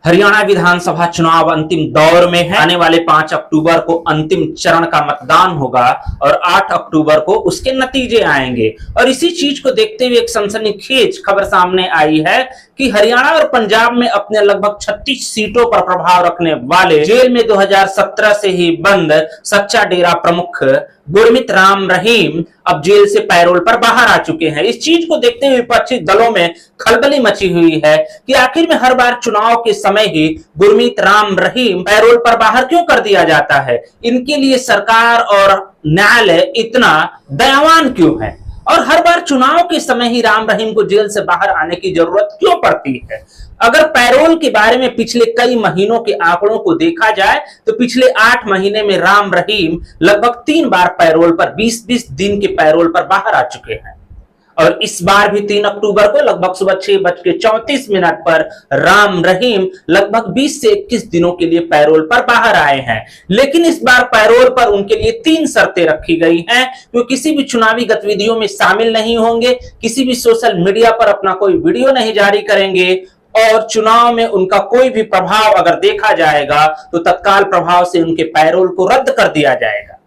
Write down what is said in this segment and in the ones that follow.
हरियाणा विधानसभा चुनाव अंतिम दौर में है। आने वाले 5 अक्टूबर को अंतिम चरण का मतदान होगा और 8 अक्टूबर को उसके नतीजे आएंगे। और इसी चीज को देखते हुए एक सनसनीखेज खबर सामने आई है कि हरियाणा और पंजाब में अपने लगभग 36 सीटों पर प्रभाव रखने वाले जेल में 2017 से ही बंद सच्चा डेरा प्रमुख गुरमीत राम रहीम अब जेल से पैरोल पर बाहर आ चुके हैं। इस चीज को देखते हुए विपक्षी दलों में खलबली मची हुई है कि आखिर में हर बार चुनाव के समय ही गुरमीत राम रहीम पैरोल पर बाहर क्यों कर दिया जाता है। इनके लिए सरकार और न्यायालय इतना दयावान क्यों है और हर बार चुनाव के समय ही राम रहीम को जेल से बाहर आने की जरूरत क्यों पड़ती है। अगर पैरोल के बारे में पिछले कई महीनों के आंकड़ों को देखा जाए तो पिछले 8 महीने में राम रहीम लगभग 3 बार पैरोल पर 20-20 दिन के पैरोल पर बाहर आ चुके हैं। और इस बार भी 3 अक्टूबर को लगभग सुबह 6:34 पर राम रहीम लगभग 20 से 21 दिनों के लिए पैरोल पर बाहर आए हैं। लेकिन इस बार पैरोल पर उनके लिए 3 शर्तें रखी गई हैं कि वो किसी भी चुनावी गतिविधियों में शामिल नहीं होंगे, किसी भी सोशल मीडिया पर अपना कोई वीडियो नहीं जारी करेंगे और चुनाव में उनका कोई भी प्रभाव अगर देखा जाएगा तो तत्काल प्रभाव से उनके पैरोल को रद्द कर दिया जाएगा।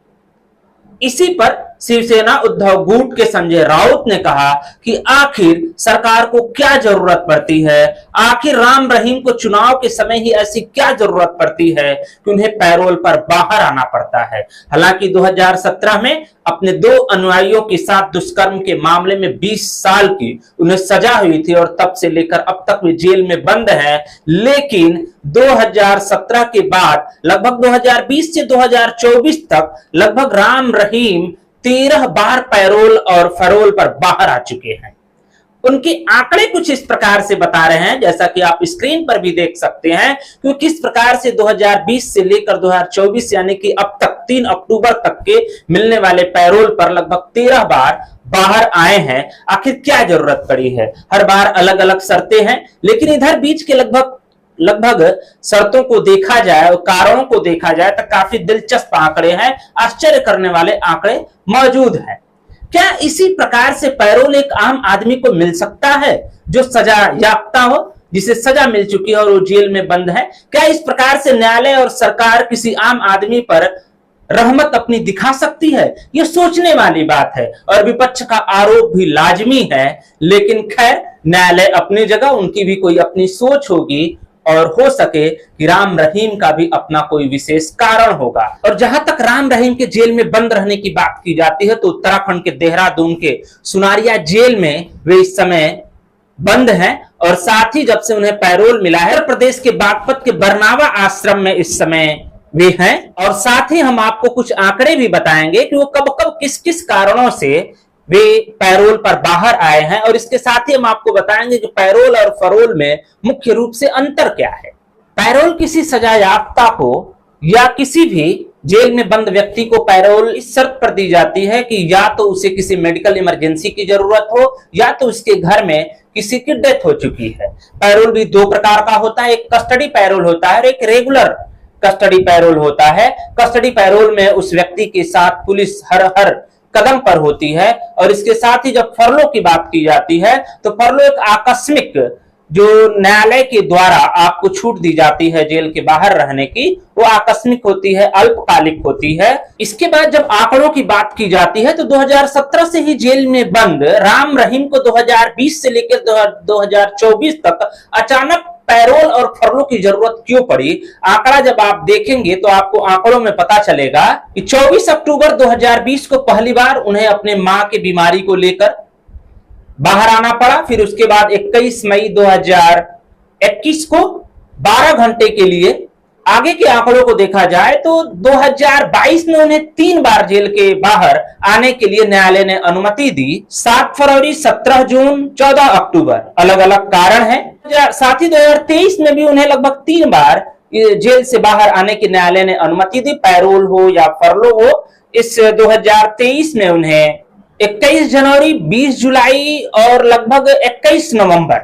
इसी पर शिवसेना उद्धव गुट के संजय राउत ने कहा कि आखिर सरकार को क्या जरूरत पड़ती है, आखिर राम रहीम को चुनाव के समय ही ऐसी क्या जरूरत पड़ती है कि उन्हें पैरोल पर बाहर आना पड़ता है। हालांकि 2017 में अपने 2 अनुयायियों के साथ दुष्कर्म के मामले में 20 साल की उन्हें सजा हुई थी और तब से लेकर अब तक वे जेल में बंद है। लेकिन 2017 के बाद लगभग 2020 से 2024 तक लगभग राम रहीम 13 बार पैरोल और फरोल पर बाहर आ चुके हैं। उनके आंकड़े कुछ इस प्रकार से बता रहे हैं, जैसा कि आप स्क्रीन पर भी देख सकते हैं कि किस प्रकार से 2020 से लेकर 2024 यानी कि अब तक 3 अक्टूबर तक के मिलने वाले पैरोल पर लगभग 13 बार बाहर आए हैं। आखिर क्या जरूरत पड़ी है। हर बार अलग अलग शर्तें हैं, लेकिन इधर बीच के लगभग शर्तों को देखा जाए और कारणों को देखा जाए तो काफी दिलचस्प आंकड़े हैं, आश्चर्य करने वाले आंकड़े मौजूद हैं। क्या इसी प्रकार से पैरोल एक आम आदमी को मिल सकता है जो सजा याफ्ता हो, जिसे सजा मिल चुकी है और वो जेल में बंद है? क्या इस प्रकार से न्यायालय और सरकार किसी आम आदमी पर रहमत अपनी दिखा सकती है? ये सोचने वाली बात है और विपक्ष का आरोप भी लाजमी है। लेकिन खैर, न्यायालय अपनी जगह, उनकी भी कोई अपनी सोच होगी और हो सके कि राम रहीम का भी अपना कोई विशेष कारण होगा। और जहां तक राम रहीम के जेल में बंद रहने की बात की जाती है तो उत्तराखंड के देहरादून के सुनारिया जेल में वे इस समय बंद हैं और साथ ही जब से उन्हें पैरोल मिला है उत्तर प्रदेश के बागपत के बरनावा आश्रम में इस समय वे हैं। और साथ ही हम आपको कुछ आंकड़े भी बताएंगे कि वो कब कब किस किस कारणों से वे पैरोल पर बाहर आए हैं। और इसके साथ ही हम आपको बताएंगे कि पैरोल और फरोल में मुख्य रूप से अंतर क्या है। पैरोल किसी सजायाफ्ता को या किसी भी जेल में बंद व्यक्ति को पैरोल इस शर्त पर दी जाती है कि या तो उसे किसी मेडिकल इमरजेंसी की जरूरत हो या तो उसके घर में किसी की डेथ हो चुकी है। पैरोल भी 2 प्रकार का होता है, एक कस्टडी पैरोल होता है और एक रेगुलर कस्टडी पैरोल होता है। कस्टडी पैरोल में उस व्यक्ति के साथ पुलिस हर कदम पर होती है। और इसके साथ ही जब फरलो की बात की जाती है तो फरलो एक आकस्मिक जो न्यायालय के द्वारा आपको छूट दी जाती है जेल के बाहर रहने की, वो आकस्मिक होती है, अल्पकालिक होती है। इसके बाद जब आंकड़ों की बात की जाती है तो 2017 से ही जेल में बंद राम रहीम को 2020 से लेकर 2024 तक अचानक पैरोल और फरलो की जरूरत क्यों पड़ी। आंकड़ा जब आप देखेंगे तो आपको आंकड़ों में पता चलेगा कि 24 अक्टूबर 2020 को पहली बार उन्हें अपने मां की बीमारी को लेकर बाहर आना पड़ा। फिर उसके बाद 21 मई 2021 को 12 घंटे के लिए, आगे के आंकड़ों को देखा जाए तो 2022 में उन्हें 3 बार जेल के बाहर आने के लिए न्यायालय ने अनुमति दी। 7 फरवरी, 17 जून, 14 अक्टूबर, अलग अलग कारण है। साथ ही 2023 में भी उन्हें लगभग 3 बार जेल से बाहर आने की न्यायालय ने अनुमति दी, पैरोल हो या फरलो हो। इस 2023 में उन्हें 21 जनवरी, 20 जुलाई और लगभग 21 नवंबर,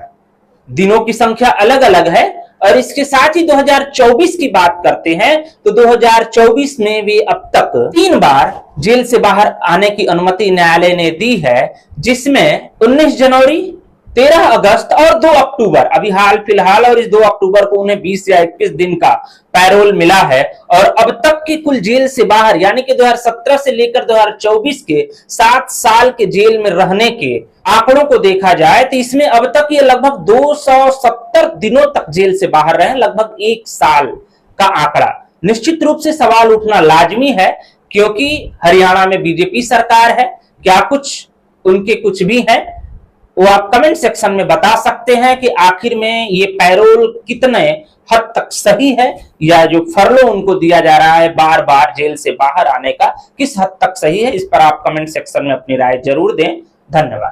दिनों की संख्या अलग अलग है। और इसके साथ ही 2024 की बात करते हैं तो 2024 में भी अब तक 3 बार जेल से बाहर आने की अनुमति न्यायालय ने दी है, जिसमें 19 जनवरी, 13 अगस्त और 2 अक्टूबर अभी हाल फिलहाल, और इस 2 अक्टूबर को उन्हें 20 या 21 दिन का पैरोल मिला है। और अब तक की कुल जेल से बाहर यानी कि 2017 से लेकर 2024 के 7 साल के जेल में रहने के आंकड़ों को देखा जाए तो इसमें अब तक ये लगभग 270 दिनों तक जेल से बाहर रहे, लगभग 1 साल का आंकड़ा। निश्चित रूप से सवाल उठना लाजमी है, क्योंकि हरियाणा में बीजेपी सरकार है। क्या कुछ उनके कुछ भी है, वो आप कमेंट सेक्शन में बता सकते हैं कि आखिर में ये पैरोल कितने हद तक सही है, या जो फरलो उनको दिया जा रहा है बार बार जेल से बाहर आने का, किस हद तक सही है। इस पर आप कमेंट सेक्शन में अपनी राय जरूर दें। धन्यवाद।